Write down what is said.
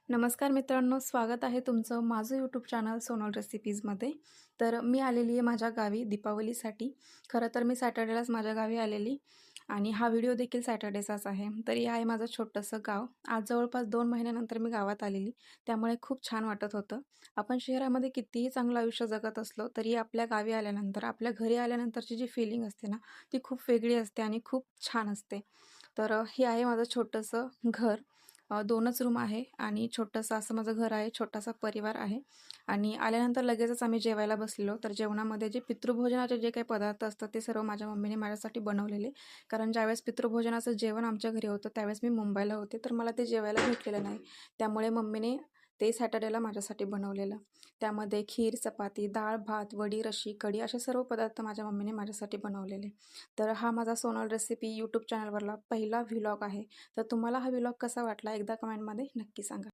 नमस्कार मित्रांनो, स्वागत आहे तुमचं माझं यूट्यूब चॅनल सोनल रेसिपीजमध्ये. तर मी आलेली आहे माझ्या गावी दीपावलीसाठी. खरं तर मी सॅटर्डेलाच माझ्या गावी आलेली आणि हा व्हिडिओ देखील सॅटर्डेचाच आहे. तर हे आहे माझं छोटंसं गाव. आज जवळपास 2 महिन्यानंतर मी गावात आलेली, त्यामुळे खूप छान वाटत होतं. आपण शहरामध्ये कितीही चांगलं आयुष्य जगत असलो तरी आपल्या गावी आल्यानंतर, आपल्या घरी आल्यानंतरची जी फिलिंग असते ना, ती खूप वेगळी असते आणि खूप छान असते. तर हे आहे माझं छोटंसं घर. 2च रूम आहे आणि छोटंसं असं माझं घर आहे, छोटासा परिवार आहे. आणि आल्यानंतर लगेचच आम्ही जेवायला बसलेलो. तर जेवणामध्ये जे पितृभोजनाचे जे काही पदार्थ असतात ते सर्व माझ्या मम्मीने माझ्यासाठी बनवलेले. कारण ज्यावेळेस पितृभोजनाचं जेवण आमच्या घरी होतं त्यावेळेस मी मुंबईला होते, तर मला ते जेवायला भेटलेलं नाही. त्यामुळे मम्मीने ते सॅटर्डेला माझ्यासाठी बनवलेलं. त्यामध्ये खीर, चपाती, डाळ, भात, वडी, रशी, कढी असे सर्व पदार्थ माझ्या मम्मीने माझ्यासाठी बनवलेले. तर हा माझा सोनल रेसिपी यूट्यूब चॅनलवरला पहिला व्लॉग आहे. तर तुम्हाला हा व्लॉग कसा वाटला एकदा कमेंटमध्ये नक्की सांगा.